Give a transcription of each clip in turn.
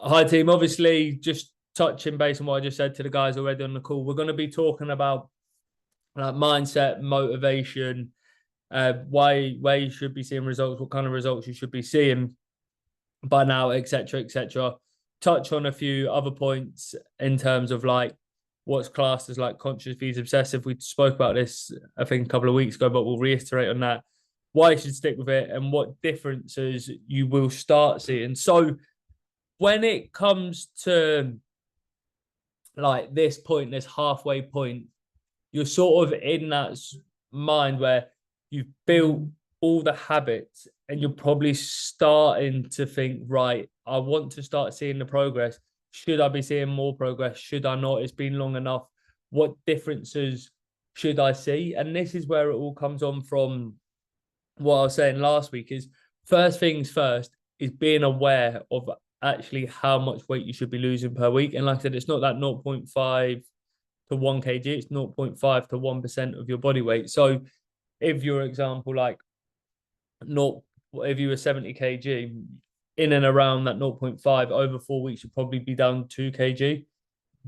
Hi, team. Obviously, just touching base on what I just said to the guys already on the call, we're going to be talking about mindset, motivation, why you should be seeing results, what kind of results you should be seeing by now, etc., etc. Touch on a few other points in terms of like what's classed as like conscious vs obsessive. We spoke about this, I think, a couple of weeks ago, but we'll reiterate on that. Why you should stick with it and what differences you will start seeing. So when it comes to like this point, this halfway point, you're sort of in that mind where you've built all the habits and you're probably starting to think, right, I want to start seeing the progress. Should I be seeing more progress? Should I not? It's been long enough. What differences should I see? And this is where it all comes on from what I was saying last week is first things first is being aware of actually how much weight you should be losing per week. And like I said, it's not that 0.5 to 1 kg, it's 0.5 to 1% of your body weight. So if your example, like not if you were 70 kg, in and around that 0.5 over 4 weeks, you'd probably be down 2 kg.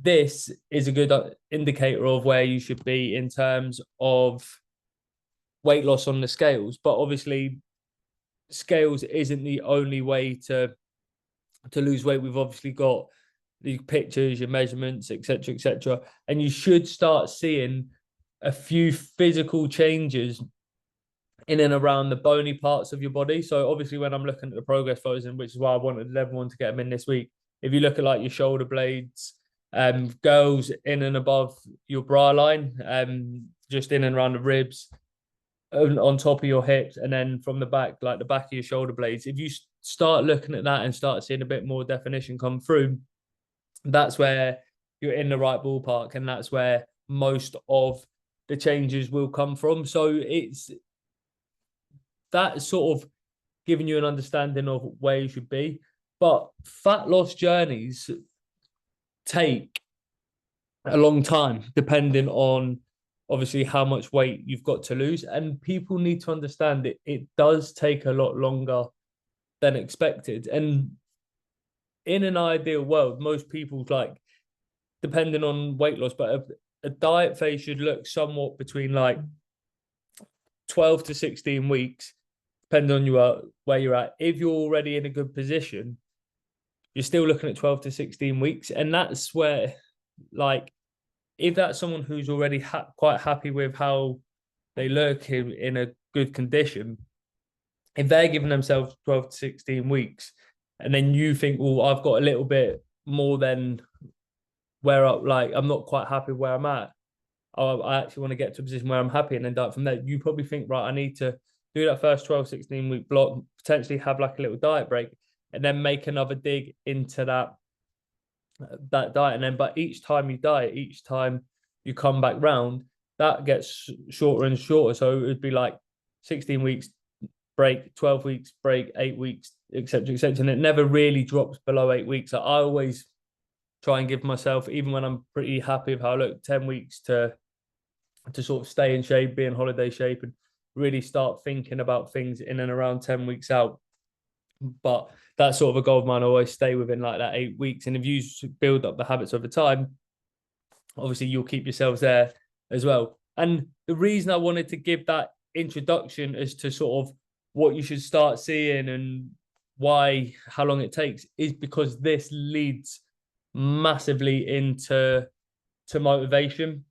This is a good indicator of where you should be in terms of weight loss on the scales. But obviously, scales isn't the only way to lose weight. We've obviously got the pictures, your measurements, etc., etc., and you should start seeing a few physical changes in and around the bony parts of your body. So obviously, when I'm looking at the progress photos, and which is why I wanted everyone to get them in this week, if you look at like your shoulder blades, girls in and above your bra line, just in and around the ribs, on top of your hips, and then from the back, like the back of your shoulder blades. If you start looking at that and start seeing a bit more definition come through, that's where you're in the right ballpark, and that's where most of the changes will come from. So it's that sort of giving you an understanding of where you should be. But fat loss journeys take a long time, depending on obviously how much weight you've got to lose. And people need to understand it does take a lot longer than expected. And in an ideal world, most people, like, depending on weight loss, but a diet phase should look somewhat between like 12 to 16 weeks, depending on where you're at. If you're already in a good position, you're still looking at 12 to 16 weeks. And that's where, like, if that's someone who's already quite happy with how they look in a good condition, if they're giving themselves 12 to 16 weeks, and then you think, well, I've got a little bit more than where I'm not quite happy where I'm at. I actually want to get to a position where I'm happy, and then diet from there. You probably think, right, I need to do that first 12, 16 week block, potentially have like a little diet break, and then make another dig into that diet. And then, but each time you diet, each time you come back round, that gets shorter and shorter. So it would be like 16 weeks break, 12 weeks break, 8 weeks, etc., etc., and it never really drops below 8 weeks. I always try and give myself, even when I'm pretty happy with how I look, 10 weeks to sort of stay in shape, be in holiday shape, and really start thinking about things in and around 10 weeks out. But that's sort of a goal of mine. I always stay within like that 8 weeks. And if you build up the habits over time, obviously you'll keep yourselves there as well. And the reason I wanted to give that introduction as to sort of what you should start seeing and how long it takes, is because this leads massively into motivation.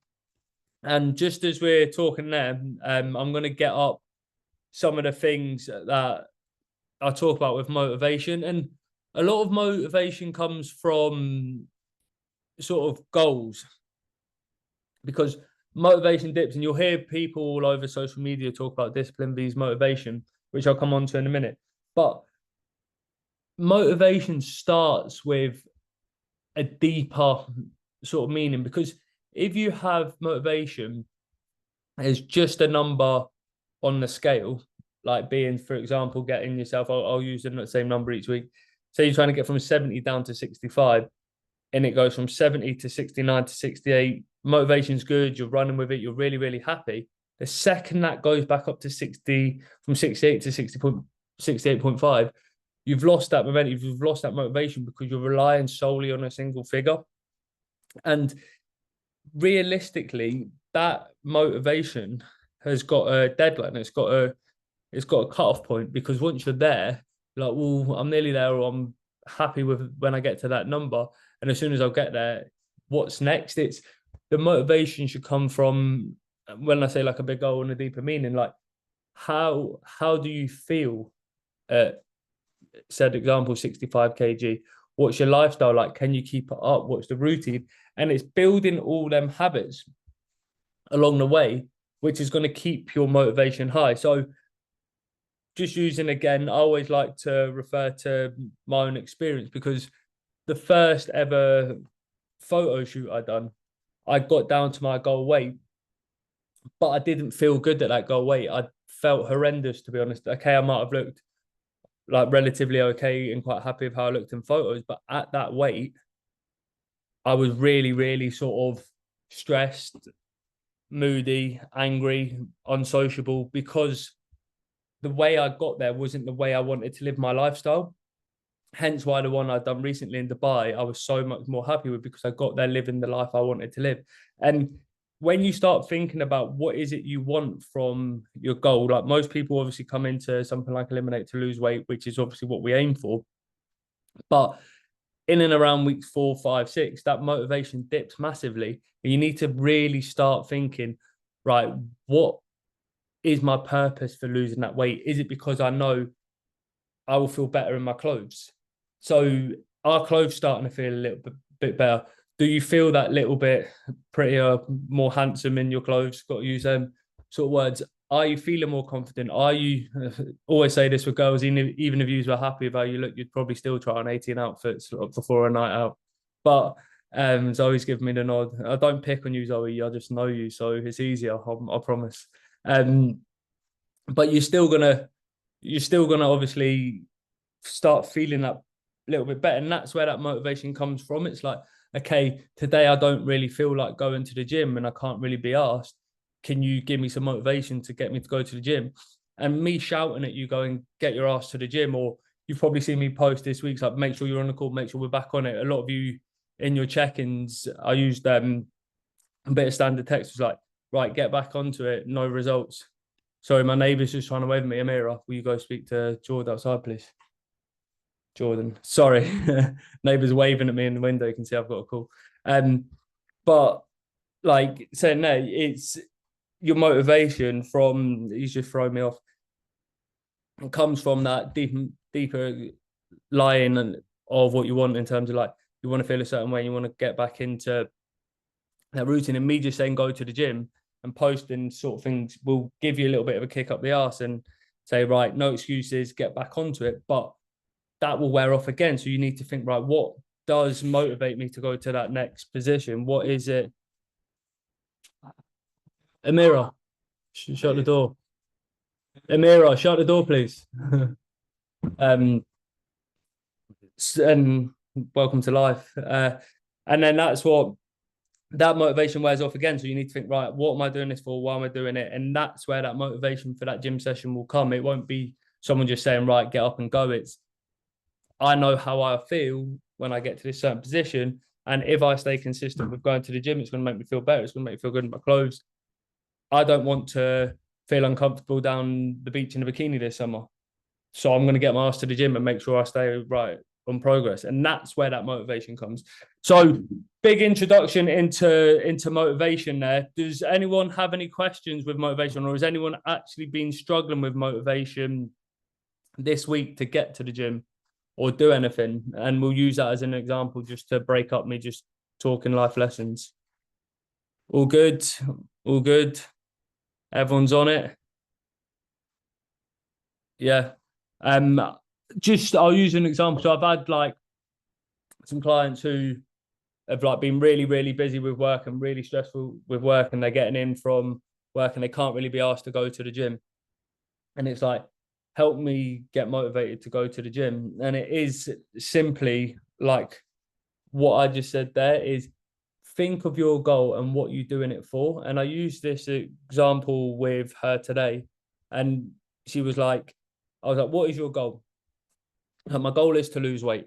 And just as we're talking there, I'm going to get up some of the things that I talk about with motivation. And a lot of motivation comes from sort of goals, because motivation dips, and you'll hear people all over social media talk about discipline vs motivation, which I'll come on to in a minute. But motivation starts with a deeper sort of meaning, because if you have motivation as just a number on the scale, like being, for example, getting yourself, I'll use the same number each week. Say you're trying to get from 70 down to 65, and it goes from 70 to 69 to 68. Motivation's good, you're running with it, you're really, really happy. The second that goes back up to 60, from 68 to 68.5, you've lost that momentum, you've lost that motivation because you're relying solely on a single figure. And realistically, that motivation has got a deadline. It's got a cutoff point, because once you're there, like, well, I'm nearly there, or I'm happy with when I get to that number. And as soon as I get there, what's next? It's the motivation should come from, when I say like a big goal and a deeper meaning, like how do you feel at said example 65 kg? What's your lifestyle like? Can you keep it up? What's the routine? And it's building all them habits along the way, which is going to keep your motivation high. So just using, again, I always like to refer to my own experience, because the first ever photo shoot I done, I got down to my goal weight, but I didn't feel good at that goal weight. I felt horrendous, to be honest. Okay, I might have looked like relatively okay and quite happy with how I looked in photos, but at that weight, I was really, really sort of stressed, moody, angry, unsociable, because the way I got there wasn't the way I wanted to live my lifestyle. Hence why the one I've done recently in Dubai, I was so much more happy with, because I got there living the life I wanted to live. And when you start thinking about what is it you want from your goal, like most people obviously come into something like Eliminate to lose weight, which is obviously what we aim for. But in and around weeks 4, 5, 6, that motivation dips massively. And you need to really start thinking, right, what is my purpose for losing that weight? Is it because I know I will feel better in my clothes? So our clothes starting to feel a little bit better. Do you feel that little bit prettier, more handsome in your clothes? Got to use them sort of words. Are you feeling more confident? Are you, always say this with girls, even if you were happy with how you look, you'd probably still try on 18 outfits before a night out. But Zoe's giving me the nod. I don't pick on you, Zoe. I just know you, so it's easier. I promise. But you're still gonna obviously start feeling that little bit better, and that's where that motivation comes from. It's like, okay, today I don't really feel like going to the gym, and I can't really be asked. Can you give me some motivation to get me to go to the gym? And me shouting at you, going, get your ass to the gym, or you've probably seen me post this week, like, make sure you're on the call, make sure we're back on it. A lot of you in your check-ins, I used a bit of standard text, was like, right, get back onto it, no results. Sorry, my neighbour's just trying to wave at me. Amira, will you go speak to Jordan outside, please? Jordan, sorry. Neighbour's waving at me in the window. You can see I've got a call. But like saying, no, it's your motivation from, he's just throwing me off. It comes from that deeper line of what you want, in terms of like, you want to feel a certain way, you want to get back into that routine. And me just saying go to the gym and posting sort of things will give you a little bit of a kick up the arse and say, right, no excuses, get back onto it. But that will wear off again. So you need to think, right, what does motivate me to go to that next position? What is it? Amira, shut the door. Amira, shut the door, please. And welcome to life. And then that's what, that motivation wears off again. So you need to think, right, what am I doing this for? Why am I doing it? And that's where that motivation for that gym session will come. It won't be someone just saying, right, get up and go. It's, I know how I feel when I get to this certain position. And if I stay consistent with going to the gym, it's going to make me feel better. It's going to make me feel good in my clothes. I don't want to feel uncomfortable down the beach in a bikini this summer. So I'm going to get my ass to the gym and make sure I stay right on progress. And that's where that motivation comes. So big introduction into motivation there. Does anyone have any questions with motivation, or has anyone actually been struggling with motivation this week to get to the gym or do anything? And we'll use that as an example just to break up me just talking life lessons. All good? All good? Everyone's on it? Yeah. Just I'll use an example. So I've had like some clients who have like been really, really busy with work and really stressful with work, and they're getting in from work and they can't really be asked to go to the gym. And it's like, help me get motivated to go to the gym. And it is simply like what I just said there, is think of your goal and what you're doing it for. And I used this example with her today, and she was like, I was like, what is your goal? my goal is to lose weight,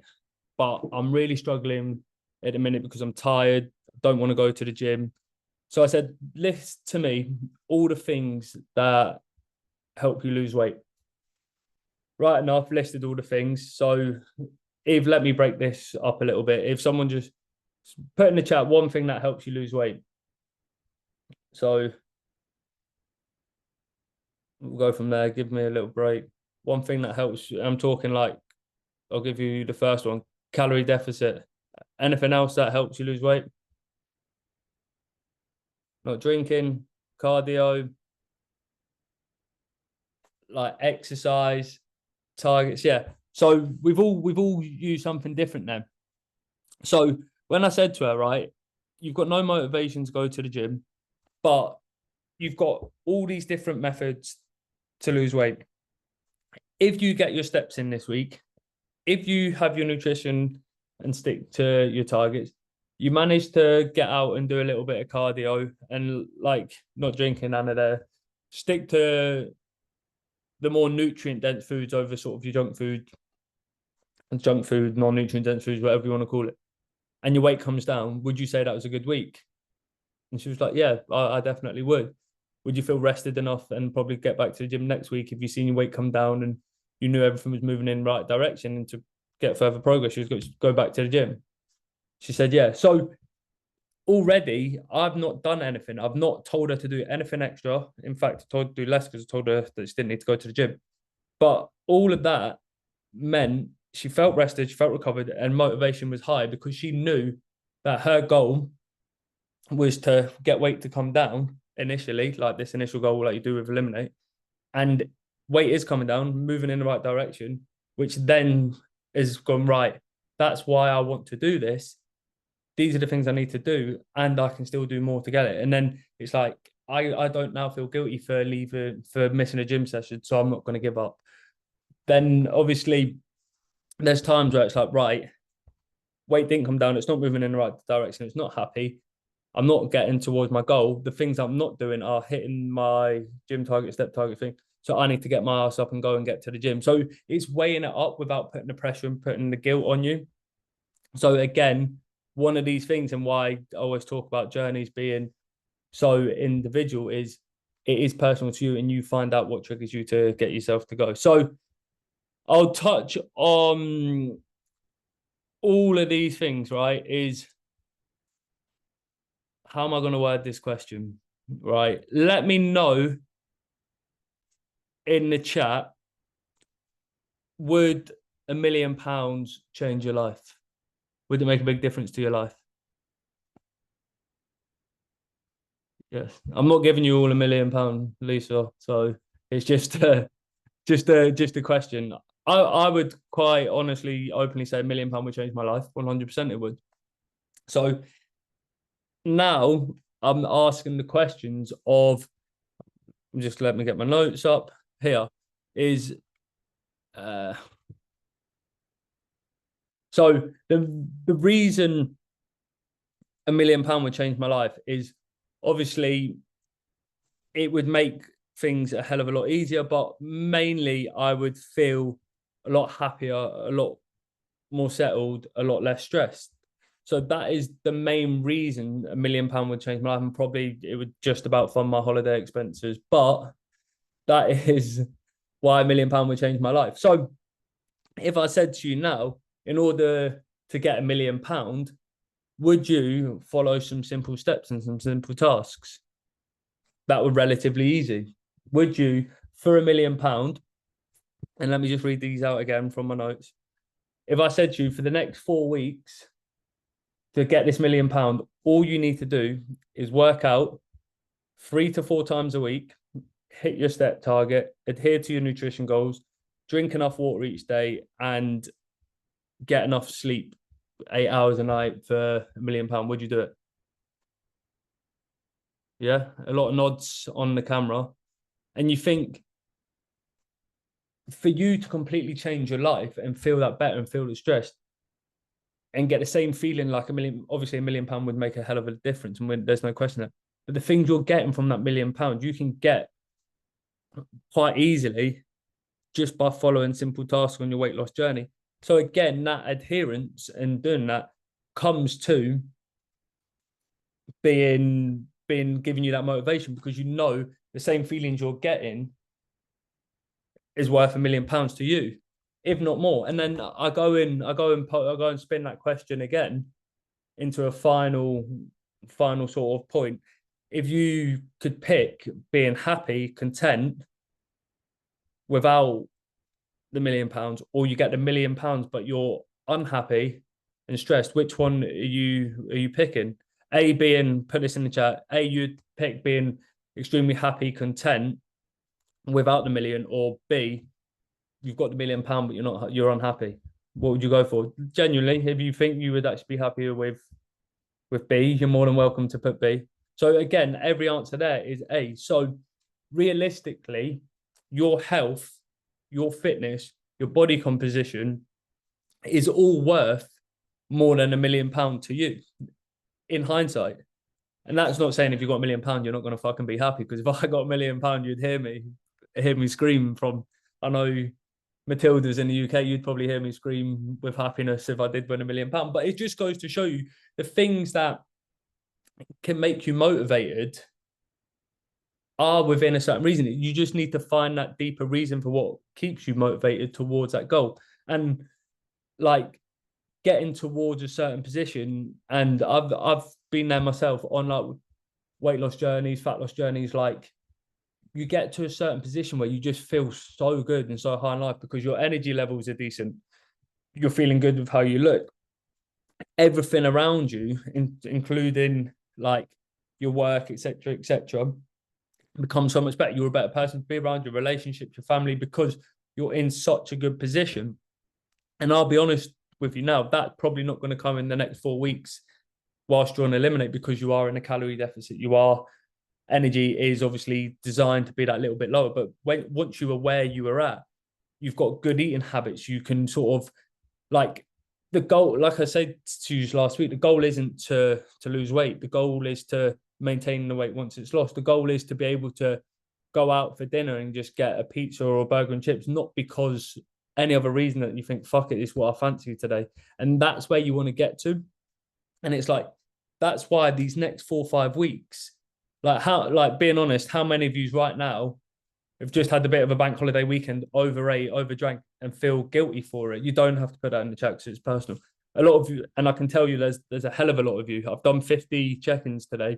but I'm really struggling at the minute because I'm tired. Don't want to go to the gym. So I said, list to me all the things that help you lose weight. Right enough, listed all the things. So Eve, let me break this up a little bit. If someone just put in the chat one thing that helps you lose weight. So we'll go from there. Give me a little break. One thing that helps, I'm talking like, I'll give you the first one, calorie deficit. Anything else that helps you lose weight? Not drinking, cardio, like exercise, targets. Yeah. So we've all used something different then. So when I said to her, right, you've got no motivation to go to the gym, but you've got all these different methods to lose weight. If you get your steps in this week, if you have your nutrition and stick to your targets, you manage to get out and do a little bit of cardio and like not drinking none of the, stick to the more nutrient dense foods over sort of your junk food, non-nutrient dense foods, whatever you want to call it, and your weight comes down, would you say that was a good week? And she was like, yeah, I definitely would. Would you feel rested enough and probably get back to the gym next week if you seen your weight come down and you knew everything was moving in the right direction, and to get further progress, you was going to go back to the gym? She said, yeah. So already I've not done anything. I've not told her to do anything extra. In fact, I told her to do less because I told her that she didn't need to go to the gym. But all of that meant she felt rested, she felt recovered, and motivation was high because she knew that her goal was to get weight to come down initially, like this initial goal like you do with ELIMIN8. And weight is coming down, moving in the right direction, which then is gone, right, that's why I want to do this. These are the things I need to do, and I can still do more to get it. And then it's like, I don't now feel guilty for missing a gym session, so I'm not going to give up. Then obviously there's times where it's like, right, weight didn't come down, it's not moving in the right direction, it's not happy, I'm not getting towards my goal. The things I'm not doing are hitting my gym target, step target thing. So I need to get my ass up and go and get to the gym. So it's weighing it up without putting the pressure and putting the guilt on you. So again, one of these things, and why I always talk about journeys being so individual, is it is personal to you and you find out what triggers you to get yourself to go. So I'll touch on all of these things, right? Is how am I going to word this question, right? Let me know in the chat, would £1 million change your life? Would it make a big difference to your life? Yes. I'm not giving you all £1 million, Lisa. So it's just a question. I would quite honestly, openly say £1 million would change my life. 100% it would. So now I'm asking the questions of, just let me get my notes up here, is so the reason £1 million would change my life is obviously it would make things a hell of a lot easier, but mainly I would feel a lot happier, a lot more settled, a lot less stressed. So that is the main reason £1 million would change my life, and probably it would just about fund my holiday expenses. But that is why £1 million would change my life. So if I said to you now, in order to get £1 million, would you follow some simple steps and some simple tasks that were relatively easy? Would you, for £1 million, and let me just read these out again from my notes. If I said to you, for the next 4 weeks, to get this £1 million, all you need to do is work out 3 to 4 times a week, hit your step target, adhere to your nutrition goals, drink enough water each day, and get enough sleep, 8 hours a night, for £1 million, would you do it? Yeah, a lot of nods on the camera. And you think, for you to completely change your life and feel that better and feel the stress and get the same feeling like £1 million, obviously £1 million would make a hell of a difference, and there's no question that. But the things you're getting from that £1 million, you can get quite easily just by following simple tasks on your weight loss journey. So again, that adherence and doing that comes to being giving you that motivation, because you know the same feelings you're getting is worth £1 million to you, if not more. And then I go and spin that question again into a final sort of point. If you could pick being happy, content without the £1 million, or you get the £1 million but you're unhappy and stressed, which one are you picking? A, being, put this in the chat, A, you'd pick being extremely happy, content without the million, or B, you've got the £1 million but you're unhappy. What would you go for? Genuinely, if you think you would actually be happier with B, you're more than welcome to put B. So again, every answer there is A. So realistically, your health, your fitness, your body composition is all worth more than £1 million to you in hindsight. And that's not saying if you've got £1 million, you're not going to fucking be happy. Because if I got £1 million, you'd hear me scream from, I know Matilda's in the UK, you'd probably hear me scream with happiness if I did win £1 million. But it just goes to show you the things that can make you motivated are within a certain reason. You just need to find that deeper reason for what keeps you motivated towards that goal. And like getting towards a certain position, and I've been there myself on like weight loss journeys, fat loss journeys, like you get to a certain position where you just feel so good and so high in life because your energy levels are decent. You're feeling good with how you look. Everything around you, including like your work, etc., becomes so much better. You're a better person to be around, your relationships, your family, because you're in such a good position. And I'll be honest with you now, that's probably not going to come in the next 4 weeks whilst you're on Eliminate, because you are in a calorie deficit. Energy is obviously designed to be that little bit lower. But once you are where you are at, you've got good eating habits. You can sort of like the goal, like I said to you last week, the goal isn't to lose weight. The goal is to maintain the weight once it's lost. The goal is to be able to go out for dinner and just get a pizza or a burger and chips, not because any other reason that you think, fuck it, it's what I fancy today. And that's where you want to get to. And it's like, that's why these next 4 or 5 weeks, like being honest, how many of you right now have just had a bit of a bank holiday weekend, overate, overdrank, and feel guilty for it? You don't have to put that in the chat because it's personal. A lot of you, and I can tell you there's a hell of a lot of you. I've done 50 check-ins today,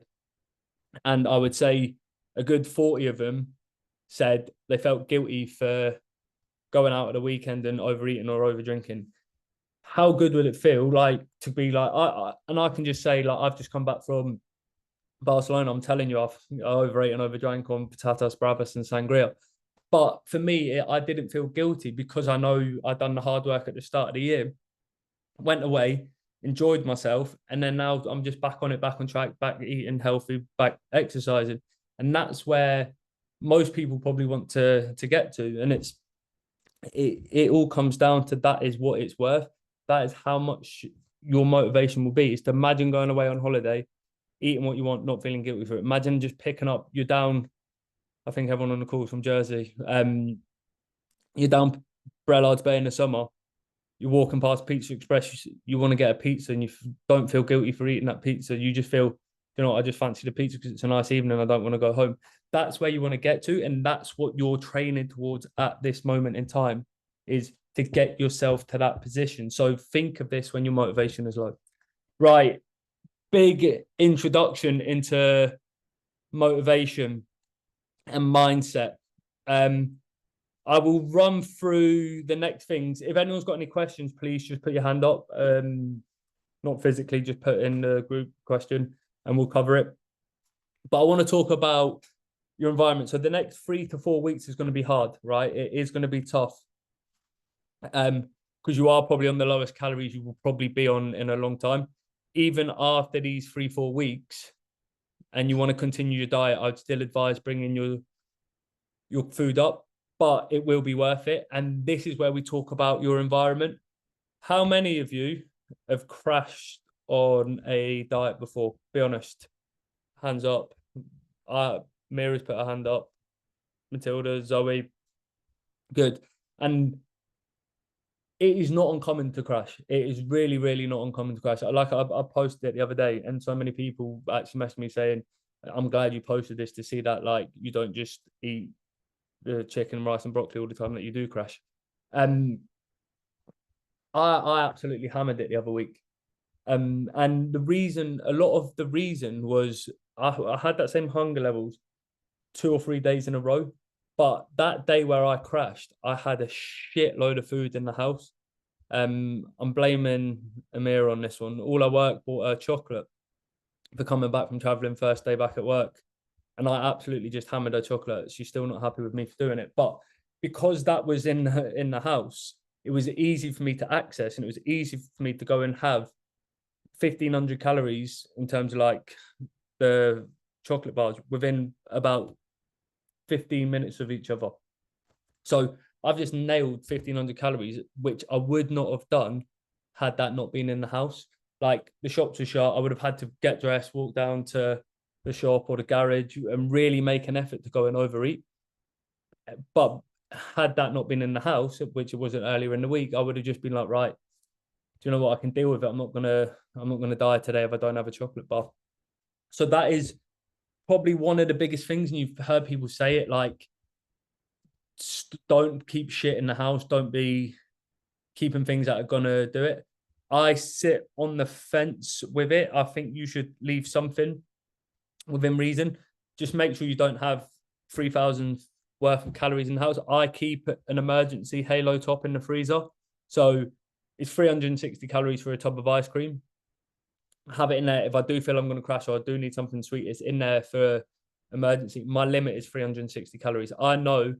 and I would say a good 40 of them said they felt guilty for going out at the weekend and overeating or overdrinking. How good would it feel like to be like, I can just say, like, I've just come back from Barcelona. I'm telling you, I've overate and overdrank on patatas bravas and sangria. But for me, I didn't feel guilty because I know I'd done the hard work at the start of the year, went away, enjoyed myself, and then now I'm just back on it, back on track, back eating healthy, back exercising. And that's where most people probably want to get to. And it all comes down to that is what it's worth. That is how much your motivation will be. Is to imagine going away on holiday, eating what you want, not feeling guilty for it. Imagine just picking up, you're down, I think everyone on the call is from Jersey. You're down Brellard's Bay in the summer. You're walking past Pizza Express. You want to get a pizza and you don't feel guilty for eating that pizza. You just feel, you know, I just fancy the pizza because it's a nice evening. I don't want to go home. That's where you want to get to. And that's what you're training towards at this moment in time, is to get yourself to that position. So think of this when your motivation is low. Right. Big introduction into motivation and mindset. I will run through the next things. If anyone's got any questions, please just put your hand up. Not physically, just put in the group question and we'll cover it. But I want to talk about your environment. So the next 3 to 4 weeks is going to be hard, right? It is going to be tough. Because you are probably on the lowest calories you will probably be on in a long time. Even after these 3-4 weeks, and you want to continue your diet, I'd still advise bringing your food up, but it will be worth it. And this is where we talk about your environment. How many of you have crashed on a diet before? Be honest. Hands up. Mira's put her hand up. Matilda, Zoe. Good. And it is not uncommon to crash. It is really, really not uncommon to crash. Like I posted it the other day, and so many people actually messaged me saying, "I'm glad you posted this to see that like you don't just eat the chicken, rice, and broccoli all the time, that you do crash." I absolutely hammered it the other week. And the reason, a lot of the reason was I had that same hunger levels 2 or 3 days in a row. But that day where I crashed, I had a shitload of food in the house. I'm blaming Amir on this one. All I work bought her chocolate for coming back from traveling first day back at work. And I absolutely just hammered her chocolate. She's still not happy with me for doing it. But because that was in the house, it was easy for me to access, and it was easy for me to go and have 1,500 calories in terms of like the chocolate bars within about 15 minutes of each other. So I've just nailed 1,500 calories, which I would not have done had that not been in the house. Like the shops were shut, I would have had to get dressed, walk down to the shop or the garage, and really make an effort to go and overeat. But had that not been in the house, which it wasn't earlier in the week, I would have just been like, right, do you know what? I can deal with it. I'm not gonna die today if I don't have a chocolate bar. So that is probably one of the biggest things, and you've heard people say it, like, don't keep shit in the house. Don't be keeping things that are gonna do it. I sit on the fence with it. I think you should leave something within reason. Just make sure you don't have 3,000 worth of calories in the house. I keep an emergency Halo top in the freezer. So it's 360 calories for a tub of ice cream. Have it in there. If I do feel I'm going to crash or I do need something sweet, it's in there for emergency. My limit is 360 calories. I know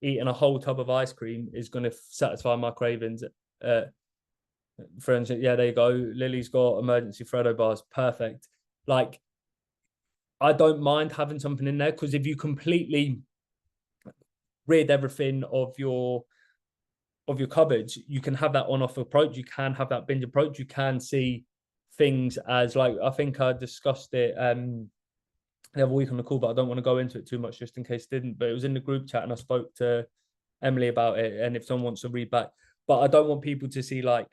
eating a whole tub of ice cream is going to satisfy my cravings. For instance, yeah, there you go. Lily's got emergency Freddo bars. Perfect. Like, I don't mind having something in there, because if you completely rid everything of your cupboards, you can have that on-off approach. You can have that binge approach. You can see things as, like, I think I discussed it the other week on the call, but I don't want to go into it too much just in case it didn't. But it was in the group chat, and I spoke to Emily about it. And if someone wants to read back, but I don't want people to see like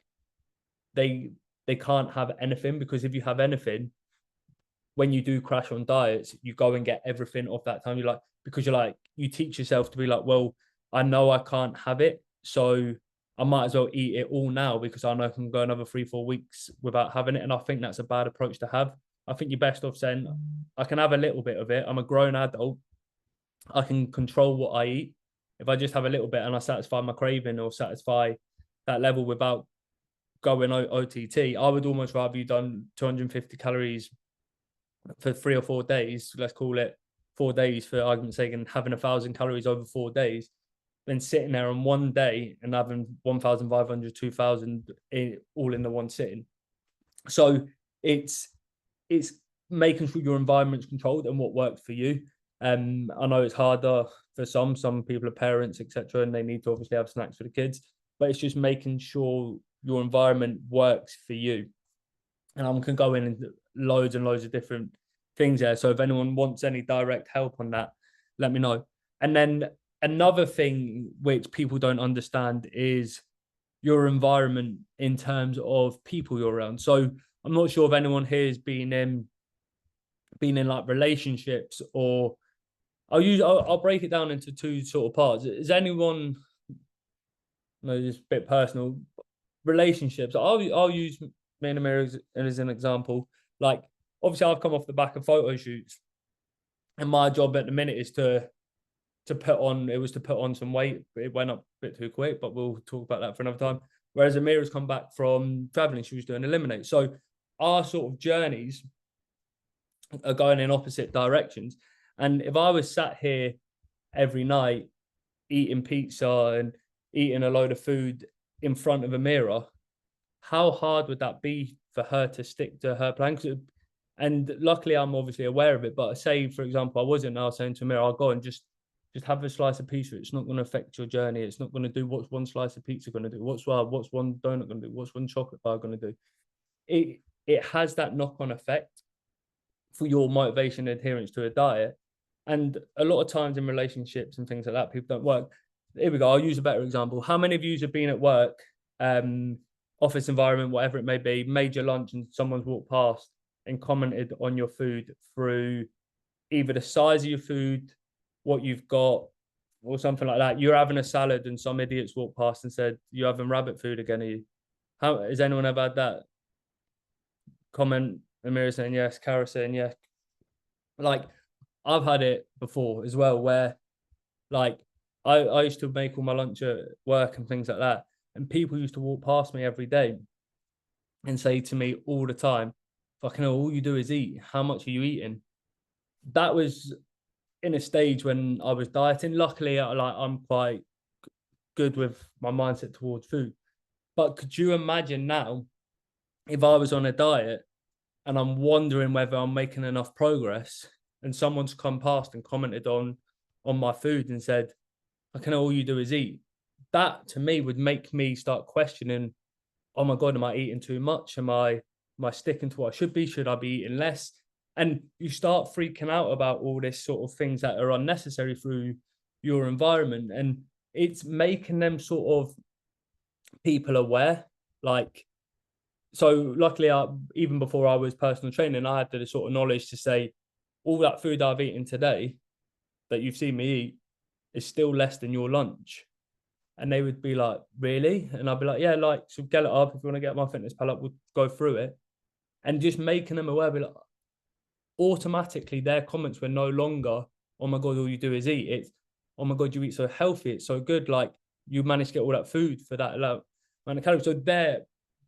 they can't have anything, because if you have anything, when you do crash on diets, you go and get everything off that time. You're like, because you're like, you teach yourself to be like, well, I know I can't have it, so I might as well eat it all now, because I know I can go another 3-4 weeks without having it. And I think that's a bad approach to have. I think you're best off saying, I can have a little bit of it. I'm a grown adult. I can control what I eat. If I just have a little bit and I satisfy my craving or satisfy that level without going OTT, I would almost rather you done 250 calories for 3 or 4 days. Let's call it 4 days for argument's sake, and having 1,000 calories over 4 days, then sitting there on one day and having 1,500, 2,000 all in the one sitting. So it's making sure your environment's controlled and what works for you. I know it's harder for some people are parents, etc., and they need to obviously have snacks for the kids, but it's just making sure your environment works for you. And I can go in loads and loads of different things there. So if anyone wants any direct help on that, let me know. And then another thing which people don't understand is your environment in terms of people you're around. So I'm not sure if anyone here has been in like relationships, or I'll break it down into two sort of parts. Is anyone, just a bit personal, relationships? I'll use me and Amir as an example. Like, obviously I've come off the back of photo shoots, and my job at the minute is to put on some weight. It went up a bit too quick, but we'll talk about that for another time. Whereas Amir has come back from traveling, she was doing ELIMIN8. So our sort of journeys are going in opposite directions. And if I was sat here every night eating pizza and eating a load of food in front of a mirror, how hard would that be for her to stick to her plan? And luckily, I'm obviously aware of it. But say, for example, I wasn't. I was saying to Amir, I'll go and just have a slice of pizza. It's not going to affect your journey. It's not going to do what's one slice of pizza going to do. What's one donut going to do? What's one chocolate bar going to do? It has that knock-on effect for your motivation and adherence to a diet. And a lot of times in relationships and things like that, people don't work. Here we go. I'll use a better example. How many of you have been at work office environment, whatever it may be, made your lunch and someone's walked past and commented on your food through either the size of your food, what you've got, or something like that. You're having a salad and some idiots walked past and said, "You having rabbit food again, are you?" How has anyone ever had that comment? Amira saying yes, Kara saying yes. Like, I've had it before as well, where like I used to make all my lunch at work and things like that, and people used to walk past me every day and say to me all the time, "Fucking hell, all you do is eat. How much are you eating?" That was in a stage when I was dieting. Luckily, I'm quite good with my mindset towards food. But could you imagine now if I was on a diet and I'm wondering whether I'm making enough progress, and someone's come past and commented on my food and said, "I can all you do is eat." That to me would make me start questioning, oh my God, am I eating too much? Am I sticking to what I should be? Should I be eating less? And you start freaking out about all this sort of things that are unnecessary through your environment. And it's making them sort of people aware. Like, so luckily, even before I was personal training, I had the sort of knowledge to say, all that food I've eaten today that you've seen me eat is still less than your lunch. And they would be like, really? And I'd be like, yeah, like, so get it up. If you want to get my fitness pal up, we'll go through it. And just making them aware, be like, automatically their comments were no longer, "Oh my God, all you do is eat." It's, "Oh my God, you eat so healthy. It's so good. Like, you managed to get all that food for that amount of calories." So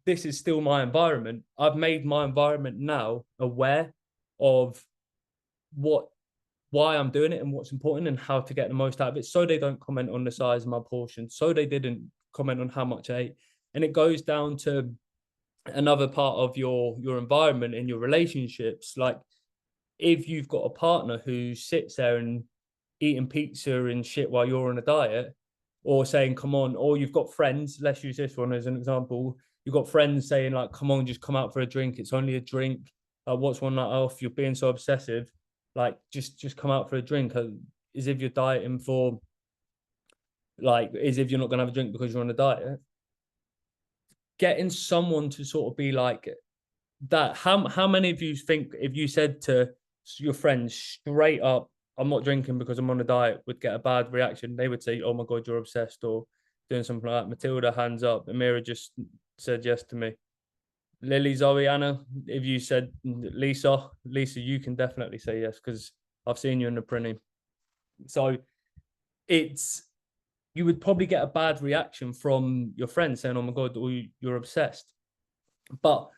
this is still my environment. I've made my environment now aware of why I'm doing it and what's important and how to get the most out of it. So they don't comment on the size of my portion. So they didn't comment on how much I ate. And it goes down to another part of your environment and your relationships. Like, if you've got a partner who sits there and eating pizza and shit while you're on a diet, or saying, "Come on," or you've got friends, let's use this one as an example. You've got friends saying, like, "Come on, just come out for a drink. It's only a drink. What's one night off? You're being so obsessive. Like, just come out for a drink." As if you're dieting for, like, as if you're not going to have a drink because you're on a diet. Getting someone to sort of be like that. How many of you think if you said to your friends straight up, "I'm not drinking because I'm on a diet," would get a bad reaction? They would say, "Oh my God, you're obsessed," or doing something like that. Matilda, hands up. Amira just said yes to me. Lily, Zoe, Anna, if you said Lisa, you can definitely say yes because I've seen you in the printing. So you would probably get a bad reaction from your friends saying, "Oh my God, you're obsessed." But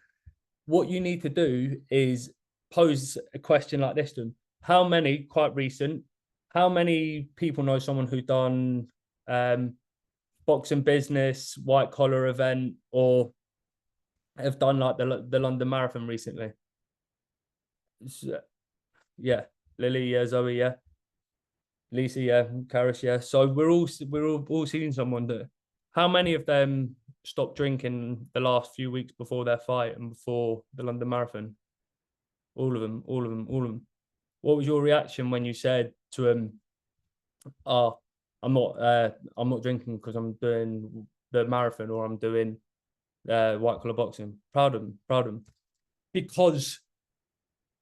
what you need to do is pose a question like this to them. How many, quite recent, how many people know someone who done boxing business, white collar event, or have done like the London Marathon recently? So, yeah, Lily, yeah, Zoe, yeah, Lisa, yeah, Karis, yeah. So we're all seeing someone that. How many of them stopped drinking the last few weeks before their fight and before the London Marathon? All of them, all of them, all of them. What was your reaction when you said to him, "Oh, I'm not drinking because I'm doing the marathon or I'm doing white collar boxing"? Proud of them, proud of them, because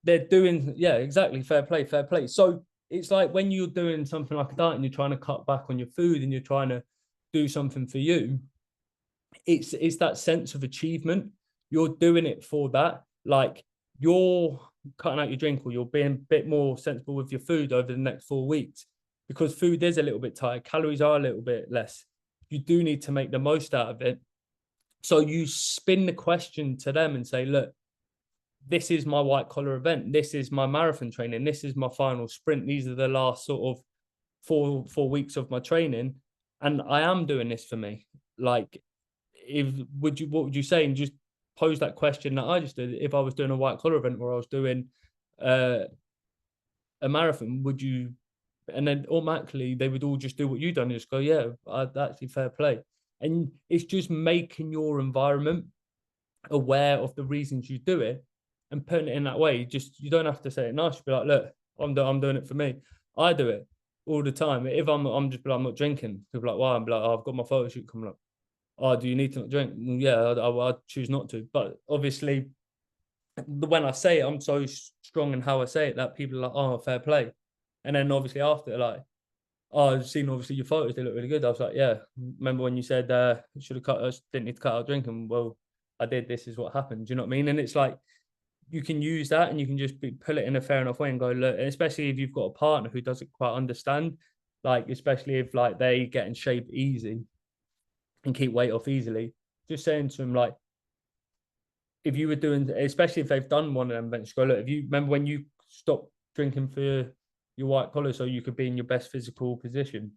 they're doing, yeah, exactly. Fair play, fair play. So it's like when you're doing something like a diet and you're trying to cut back on your food and you're trying to do something for you, it's that sense of achievement. You're doing it for that. Like, you're cutting out your drink or you're being a bit more sensible with your food over the next 4 weeks because food is a little bit tight. Calories are a little bit less. You do need to make the most out of it. So you spin the question to them and say, "Look, this is my white collar event. This is my marathon training. This is my final sprint. These are the last sort of four weeks of my training. And I am doing this for me." Like, what would you say? And just pose that question that I just did. If I was doing a white collar event or I was doing a marathon, would you? And then automatically they would all just do what you done and just go, "Yeah, that's actually fair play." And it's just making your environment aware of the reasons you do it and putting it in that way. You don't have to say it nice. Be like, "Look, I'm doing it for me." I do it all the time. If I'm just be like, "I'm not drinking," people are like, "Why?" I'm like, "Oh, I've got my photo shoot coming up." oh, do you need to not drink? Yeah, I choose not to. But obviously, when I say it, I'm so strong in how I say it that people are like, oh, fair play. And then obviously after, like, oh, I've seen obviously your photos, they look really good. I was like, yeah, remember when you said should have cut, didn't need to cut out drinking? Well, I did. This is what happened. Do you know what I mean? And it's like, you can use that and you can just pull it in a fair enough way and go, look, and especially if you've got a partner who doesn't quite understand, like, especially if like they get in shape easy and keep weight off easily, just saying to them, like, if you were doing, especially if they've done one of them events, go, look, if you remember when you stopped drinking for your white collar so you could be in your best physical position,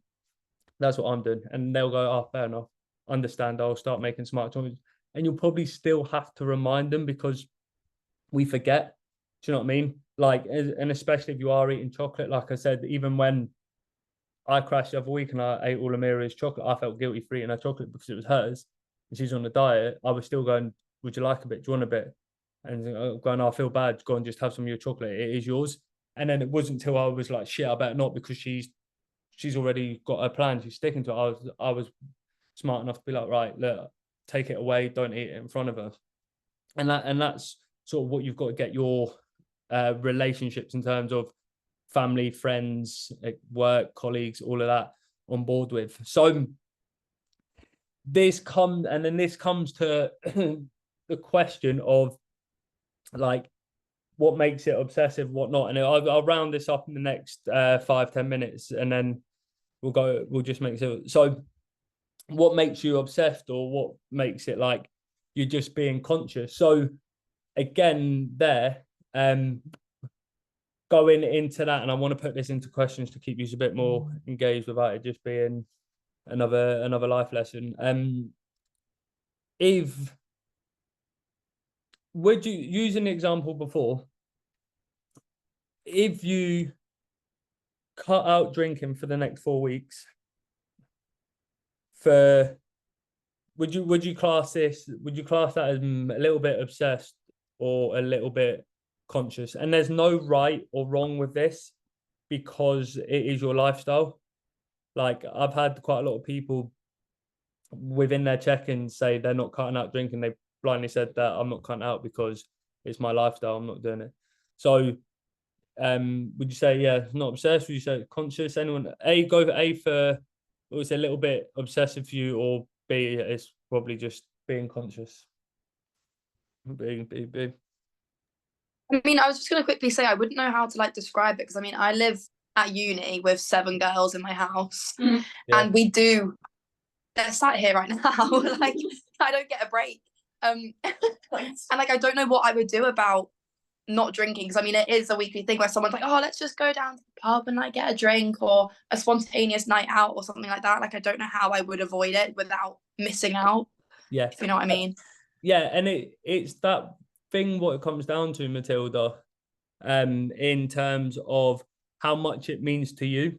that's what I'm doing. And they'll go, oh, fair enough, understand, I'll start making smart choices. And you'll probably still have to remind them because we forget. Do you know what I mean? Like, and especially if you are eating chocolate, like I said, even when I crashed the other week and I ate all Amira's chocolate, I felt guilty for eating her chocolate because it was hers and she's on the diet. I was still going, would you like a bit? Do you want a bit? And going, oh, I feel bad. Go and just have some of your chocolate. It is yours. And then it wasn't until I was like, shit, I better not, because she's already got her plan. She's sticking to it. I was smart enough to be like, right, look, take it away. Don't eat it in front of her. And that's sort of what you've got to get your relationships in terms of family, friends, work, colleagues, all of that on board with. So this comes to the question of, like, what makes it obsessive, what not. And I'll round this up in the next 5-10 minutes, and then we'll just make it. So what makes you obsessed, or what makes it like you're just being conscious? So again, there, going into that, and I want to put this into questions to keep you a bit more engaged without it just being another life lesson. If would you use an example before, if you cut out drinking for the next 4 weeks, for would you class that as a little bit obsessed or a little bit conscious? And there's no right or wrong with this because it is your lifestyle. Like, I've had quite a lot of people within their check-ins say they're not cutting out drinking. They blindly said that I'm not cutting out because it's my lifestyle, I'm not doing it. So would you say, yeah, not obsessed? Would you say conscious? Anyone go for A for, or is it a little bit obsessive for you, or B, it's probably just being conscious? B. I mean, I was just going to quickly say I wouldn't know how to like describe it, because I mean, I live at uni with 7 girls in my house, and we do. They're sat here right now. Like, I don't get a break. And like, I don't know what I would do about not drinking, because I mean, it is a weekly thing where someone's like, oh, let's just go down to the pub and like get a drink, or a spontaneous night out or something like that. Like, I don't know how I would avoid it without missing out. Yeah, if you know what I mean. Yeah, and it's that thing, what it comes down to, Matilda, in terms of how much it means to you.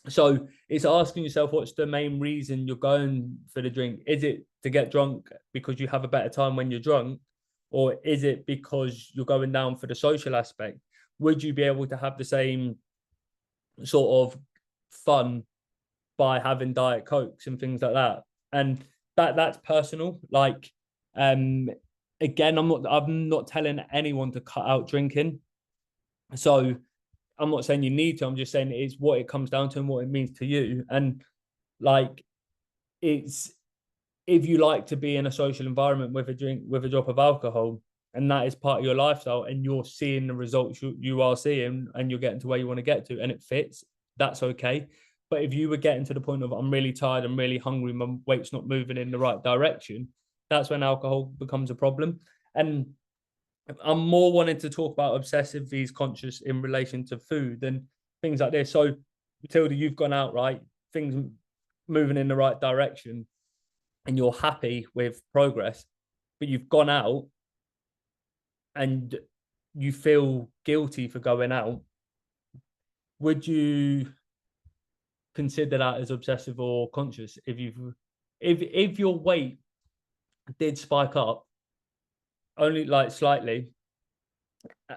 So it's asking yourself, what's the main reason you're going for the drink? Is it to get drunk because you have a better time when you're drunk? Or is it because you're going down for the social aspect? Would you be able to have the same sort of fun by having Diet Cokes and things like that? And that's personal. Like, again, I'm not telling anyone to cut out drinking. So I'm not saying you need to, I'm just saying it's what it comes down to and what it means to you. And like, it's, if you like to be in a social environment with a drink, with a drop of alcohol, and that is part of your lifestyle, and you're seeing the results you are seeing, and you're getting to where you want to get to, and it fits, that's okay. But if you were getting to the point of, I'm really tired, I'm really hungry, my weight's not moving in the right direction, that's when alcohol becomes a problem. And I'm more wanting to talk about obsessive vs conscious in relation to food and things like this. So, Matilda, you've gone out, right? Things moving in the right direction, and you're happy with progress, but you've gone out and you feel guilty for going out. Would you consider that as obsessive or conscious? If your weight did spike up only like slightly,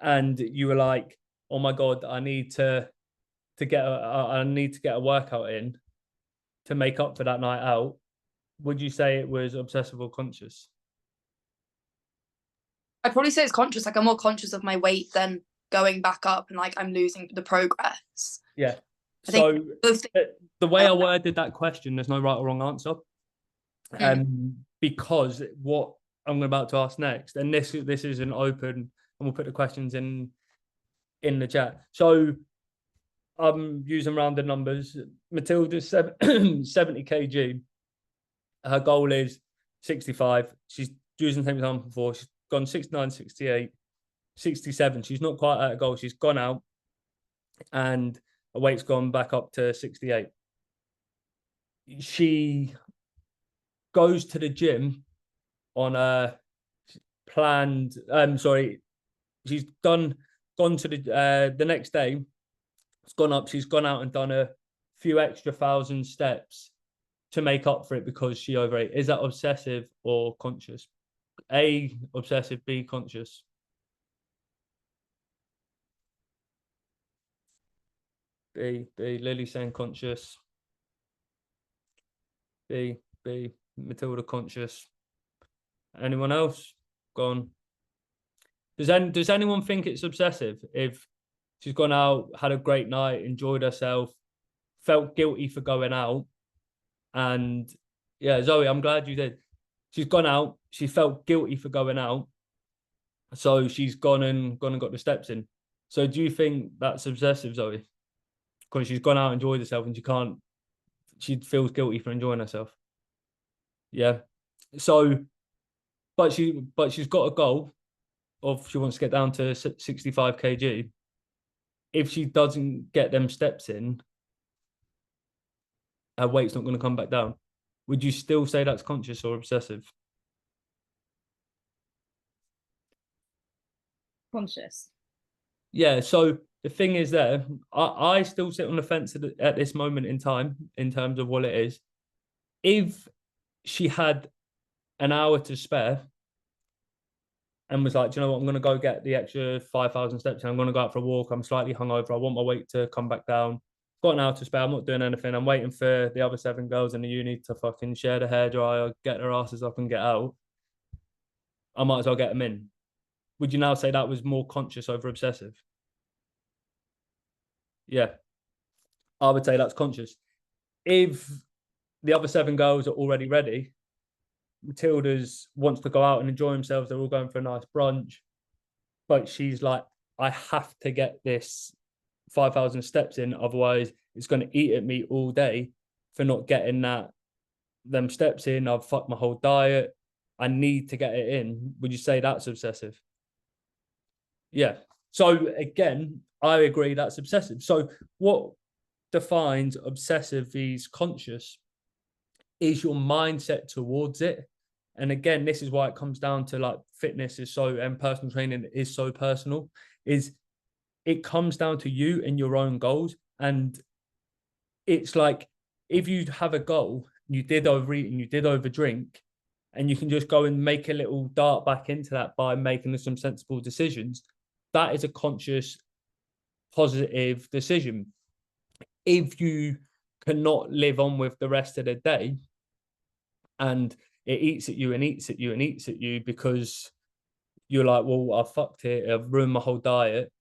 and you were like, oh my god, I need to get a workout in to make up for that night out, would you say it was obsessive or conscious? I'd probably say it's conscious. Like, I'm more conscious of my weight than going back up and like I'm losing the progress. Yeah. I So think the way I worded that question, there's no right or wrong answer. Because what I'm about to ask next, and this is an open, and we'll put the questions in the chat. So I'm using rounded numbers. Matilda's 70 kg. Her goal is 65. She's using the same example before. She's gone 69, 68, 67. She's not quite at a goal. She's gone out and her weight's gone back up to 68. She goes to the gym on a planned, she's gone to the next day. It's gone up. She's gone out and done a few extra 1,000 steps to make up for it because she overate. Is that obsessive or conscious? A, obsessive, B, conscious. B, Lily saying conscious. B, Matilda conscious. Anyone else? Gone. Does anyone think it's obsessive if she's gone out, had a great night, enjoyed herself, felt guilty for going out, and yeah, Zoe, I'm glad you did. She's gone out, she felt guilty for going out, so she's gone and got the steps in. So do you think that's obsessive, Zoe? Because she's gone out, enjoyed herself, and she feels guilty for enjoying herself. Yeah. So, but she's got a goal of she wants to get down to 65 kg. If she doesn't get them steps in, her weight's not going to come back down. Would you still say that's conscious or obsessive? Conscious. Yeah. So the thing is there, I still sit on the fence at this moment in time in terms of what it is. If she had an hour to spare and was like, do you know what, I'm going to go get the extra 5,000 steps and I'm going to go out for a walk. I'm slightly hungover. I want my weight to come back down. Got an hour to spare. I'm not doing anything. I'm waiting for the other 7 girls in the uni to fucking share the hairdryer, get their asses up and get out. I might as well get them in. Would you now say that was more conscious over obsessive? Yeah. I would say that's conscious. If the other 7 girls are already ready, Matilda's wants to go out and enjoy themselves. They're all going for a nice brunch. But she's like, I have to get this 5,000 steps in. Otherwise, it's going to eat at me all day for not getting them steps in. I've fucked my whole diet. I need to get it in. Would you say that's obsessive? Yeah. So again, I agree that's obsessive. So what defines obsessive is conscious is your mindset towards it. And again, this is why it comes down to like fitness is so, and personal training is so personal, is it comes down to you and your own goals. And it's like, if you have a goal, you did overeat and you did overdrink, and you can just go and make a little dart back into that by making some sensible decisions, that is a conscious, positive decision. If you cannot live on with the rest of the day and it eats at you and eats at you and eats at you because you're like, well, I fucked it, I've ruined my whole diet,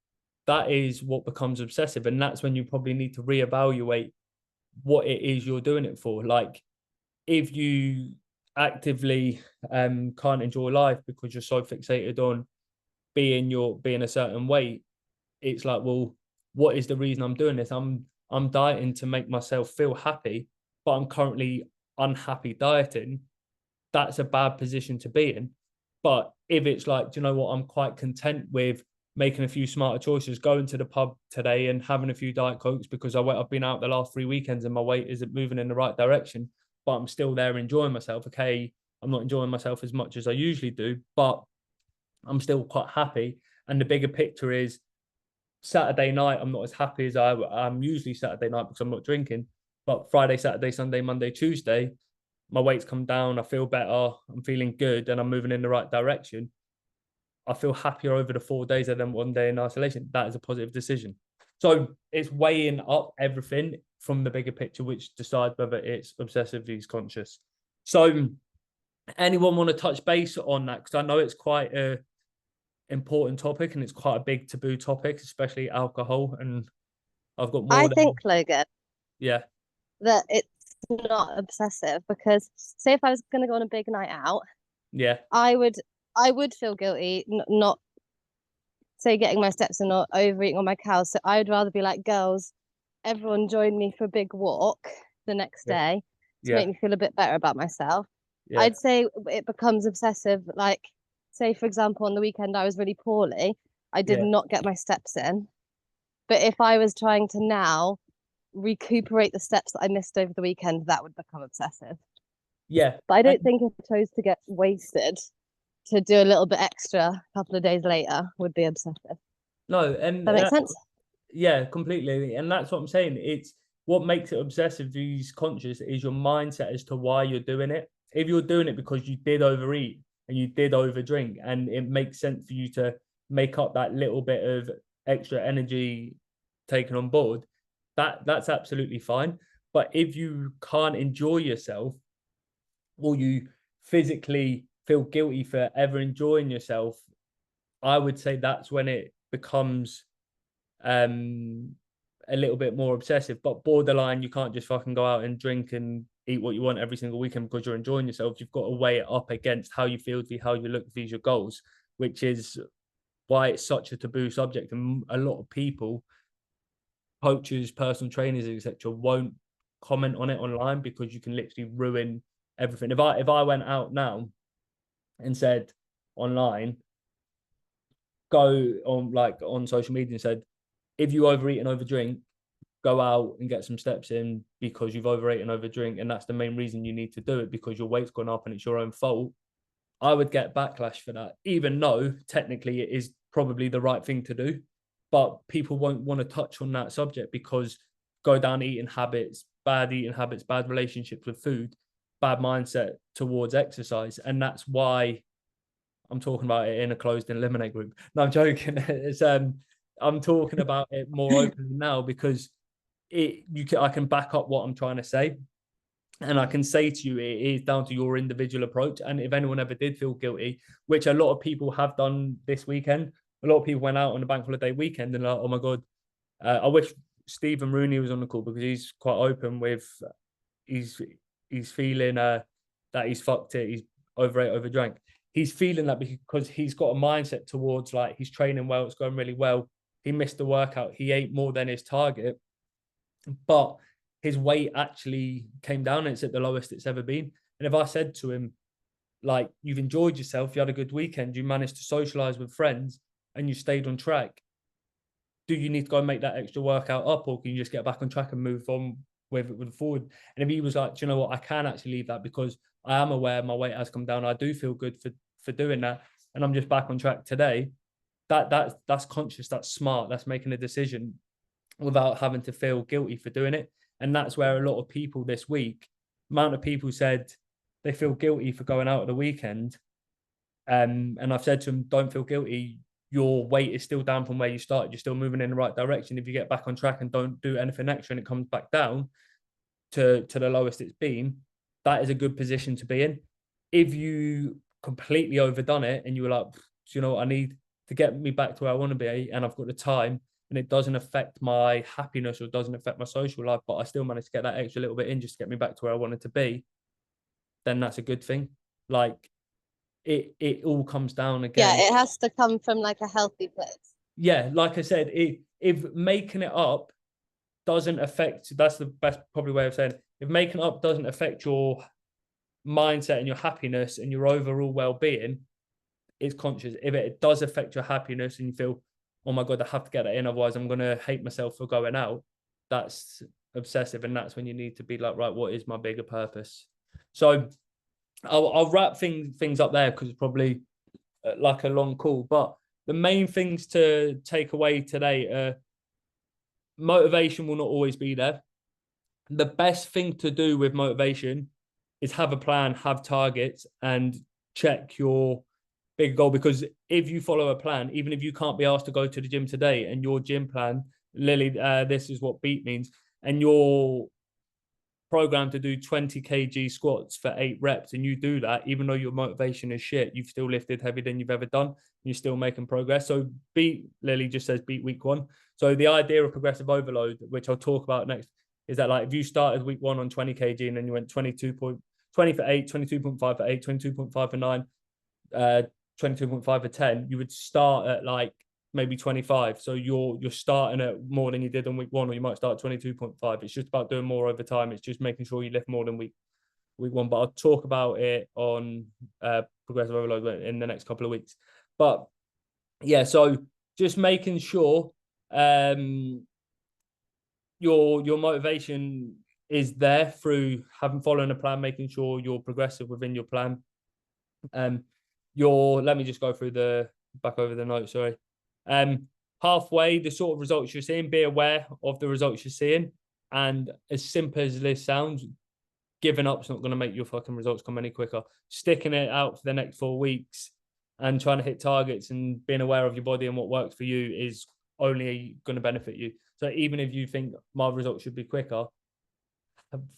that is what becomes obsessive. And that's when you probably need to reevaluate what it is you're doing it for. Like, if you actively can't enjoy life because you're so fixated on being a certain weight, it's like, well, what is the reason I'm doing this? I'm dieting to make myself feel happy, but I'm currently unhappy dieting. That's a bad position to be in. But if it's like, do you know what, I'm quite content with making a few smarter choices, going to the pub today and having a few Diet Cokes because I've been out the last 3 weekends and my weight isn't moving in the right direction, but I'm still there enjoying myself. Okay, I'm not enjoying myself as much as I usually do, but I'm still quite happy. And the bigger picture is Saturday night, I'm not as happy as I'm usually Saturday night because I'm not drinking. But Friday, Saturday, Sunday, Monday, Tuesday, my weight's come down. I feel better. I'm feeling good and I'm moving in the right direction. I feel happier over the 4 days than 1 day in isolation. That is a positive decision. So it's weighing up everything from the bigger picture, which decides whether it's obsessive versus conscious. So anyone want to touch base on that? Because I know it's quite a important topic and it's quite a big taboo topic, especially alcohol. And I've got more I than, think, Logan, yeah, that it's not obsessive because say if I was going to go on a big night out, yeah, I would feel guilty not say getting my steps in or overeating on my cows. So I would rather be like, girls, everyone join me for a big walk the next yeah, day to yeah, make me feel a bit better about myself. yeah, I'd say it becomes obsessive. Like, say, for example, on the weekend I was really poorly. I did yeah, not get my steps in. But if I was trying to now recuperate the steps that I missed over the weekend, that would become obsessive. yeah. But I And don't think if I chose to get wasted to do a little bit extra a couple of days later would be obsessive. no, and That makes sense? yeah, completely. And that's what I'm saying. It's what makes it obsessive, these conscious, is your mindset as to why you're doing it. If you're doing it because you did overeat and you did overdrink, and it makes sense for you to make up that little bit of extra energy taken on board, that's absolutely fine. But if you can't enjoy yourself, or you physically feel guilty for ever enjoying yourself, I would say that's when it becomes um a little bit more obsessive. But borderline, you can't just fucking go out and drink and eat what you want every single weekend because you're enjoying yourself. You've got to weigh it up against how you feel, how you look, these your goals, which is why it's such a taboo subject. And a lot of people, coaches, personal trainers, etc., won't comment on it online because you can literally ruin everything. If I went out now and said online, go on like on social media and said, if you overeat and overdrink, go out and get some steps in because you've overeaten and overdrink, and that's the main reason you need to do it because your weight's gone up and it's your own fault, I would get backlash for that, even though technically it is probably the right thing to do. But people won't want to touch on that subject because go down eating habits, bad eating habits, bad relationships with food, bad mindset towards exercise. And that's why I'm talking about it in a closed ELIMIN8 group. No, I'm joking. It's I'm talking about it more openly now because I can back up what I'm trying to say. And I can say to you, it is down to your individual approach. And if anyone ever did feel guilty, which a lot of people have done this weekend, a lot of people went out on the bank holiday weekend and like, oh my God, I wish Stephen Rooney was on the call because he's quite open with, he's feeling that he's fucked it, he's overate, overdrank. He's feeling that because he's got a mindset towards like he's training well, it's going really well. He missed the workout, he ate more than his target, but his weight actually came down and it's at the lowest it's ever been. And if I said to him, like, you've enjoyed yourself, you had a good weekend, you managed to socialize with friends and you stayed on track, do you need to go and make that extra workout up, or can you just get back on track and move on with forward? And if he was like, do you know what, I can actually leave that because I am aware my weight has come down, I do feel good for doing that, and I'm just back on track today, that's conscious, that's smart, that's making a decision without having to feel guilty for doing it. And that's where a lot of people this week, amount of people said they feel guilty for going out at the weekend. And I've said to them, don't feel guilty. Your weight is still down from where you started. You're still moving in the right direction. If you get back on track and don't do anything extra and it comes back down to the lowest it's been, that is a good position to be in. If you completely overdone it and you were like, you know what, I need to get me back to where I want to be and I've got the time, and it doesn't affect my happiness or doesn't affect my social life, but I still managed to get that extra little bit in just to get me back to where I wanted to be, then that's a good thing. Like it all comes down again. Yeah, it has to come from like a healthy place. Yeah, like I said, if making it up doesn't affect, that's the best probably way of saying it. If making it up doesn't affect your mindset and your happiness and your overall well-being, it's conscious. If it does affect your happiness and you feel, oh my God, I have to get that in, otherwise I'm going to hate myself for going out, that's obsessive. And that's when you need to be like, right, what is my bigger purpose? So I'll wrap things up there because it's probably like a long call. But the main things to take away today, motivation will not always be there. The best thing to do with motivation is have a plan, have targets, and check your big goal. Because if you follow a plan, even if you can't be asked to go to the gym today and your gym plan, Lily, this is what beat means, and your programmed to do 20 kg squats for 8 reps, and you do that, even though your motivation is shit, you've still lifted heavier than you've ever done. You're still making progress. So Lily just says beat week 1. So the idea of progressive overload, which I'll talk about next, is that like if you started week 1 on 20 kg and then you went 20 for 8, 22.5 for 8, 22.5 for 9, 22.5 for 10, you would start at like maybe 25. So you're starting at more than you did on week 1, or you might start at 22.5. It's just about doing more over time. It's just making sure you lift more than week 1. But I'll talk about it on progressive overload in the next couple of weeks. But yeah, so just making sure your motivation is there through following a plan, making sure you're progressive within your plan. Let me just go through back over the notes, sorry. Halfway, the sort of results you're seeing, be aware of the results you're seeing. And as simple as this sounds, giving up's not going to make your fucking results come any quicker. Sticking it out for the next 4 weeks and trying to hit targets and being aware of your body and what works for you is only going to benefit you. So even if you think my results should be quicker,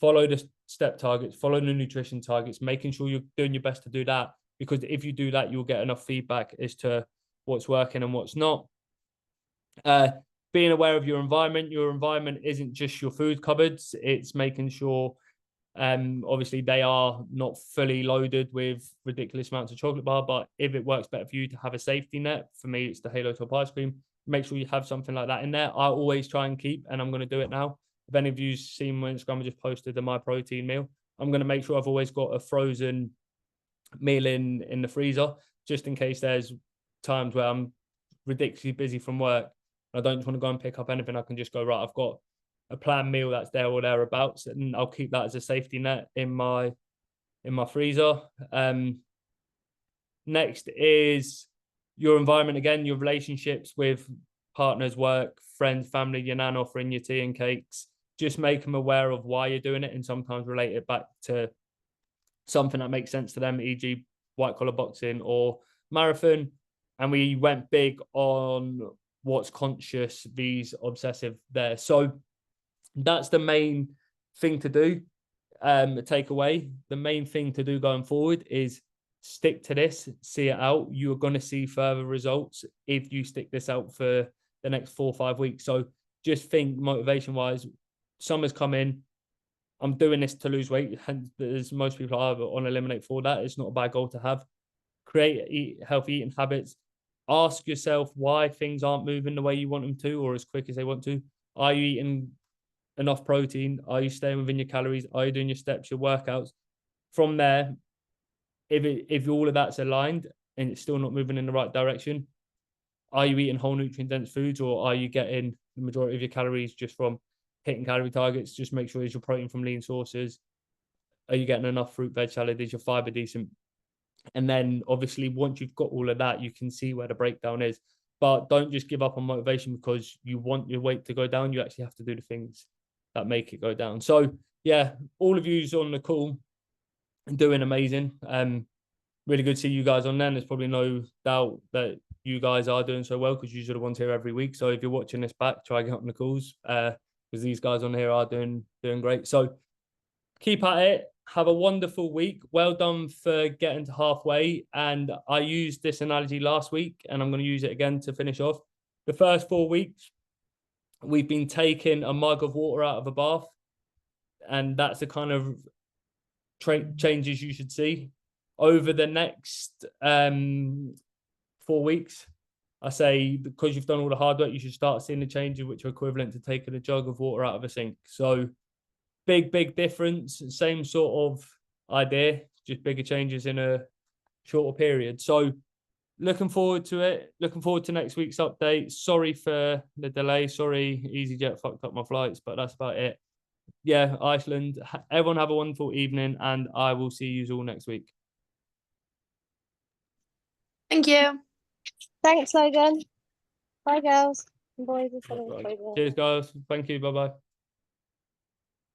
follow the step targets, follow the nutrition targets, making sure you're doing your best to do that. Because if you do that, you'll get enough feedback as to what's working and what's not. Being aware of your environment. Your environment isn't just your food cupboards. It's making sure, obviously, they are not fully loaded with ridiculous amounts of chocolate bar. But if it works better for you to have a safety net, for me, it's the Halo Top ice cream. Make sure you have something like that in there. I always try and keep, and I'm going to do it now. If any of you've seen my Instagram, I just posted the My Protein meal. I'm going to make sure I've always got a frozen meal in the freezer, just in case there's times where I'm ridiculously busy from work. I don't just want to go and pick up anything. I can just go, right, I've got a planned meal that's there or thereabouts, and I'll keep that as a safety net in my freezer. Next is your environment again, your relationships with partners, work, friends, family, your nan offering your tea and cakes. Just make them aware of why you're doing it, and sometimes relate it back to something that makes sense to them, e.g. white collar boxing or marathon. And we went big on what's conscious, these obsessive there. So that's the main thing to do. Take away, the main thing to do going forward is stick to this, see it out. You're going to see further results if you stick this out for the next 4 or 5 weeks. So just think motivation wise, summer's come in. I'm doing this to lose weight. And as most people are on Eliminate for that, it's not a bad goal to have. Create healthy eating habits. Ask yourself why things aren't moving the way you want them to, or as quick as they want to. Are you eating enough protein? Are you staying within your calories? Are you doing your steps, your workouts? From there, if all of that's aligned and it's still not moving in the right direction, are you eating whole nutrient dense foods, or are you getting the majority of your calories just from hitting calorie targets? Just make sure it's your protein from lean sources. Are you getting enough fruit, veg, salad? Is your fiber decent? And then obviously once you've got all of that, you can see where the breakdown is. But don't just give up on motivation because you want your weight to go down. You actually have to do the things that make it go down. So yeah, all of yous on the call doing amazing. Really good to see you guys on there. And there's probably no doubt that you guys are doing so well because you're the ones here every week. So if you're watching this back, try and get on the calls because these guys on here are doing great. So keep at it. Have a wonderful week. Well done for getting to halfway. And I used this analogy last week and I'm going to use it again to finish off. The first 4 weeks, we've been taking a mug of water out of a bath. And that's the kind of changes you should see. Over the next 4 weeks, I say, because you've done all the hard work, you should start seeing the changes which are equivalent to taking a jug of water out of a sink. So big difference, same sort of idea, just bigger changes in a shorter period. So looking forward to it. Looking forward to next week's update. Sorry for the delay. Sorry, EasyJet fucked up my flights, but that's about it. Yeah, Iceland. Everyone have a wonderful evening, and I will see you all next week. Thank you. Thanks, Logan. Bye, girls and boys. Cheers, guys. Thank you. Bye-bye.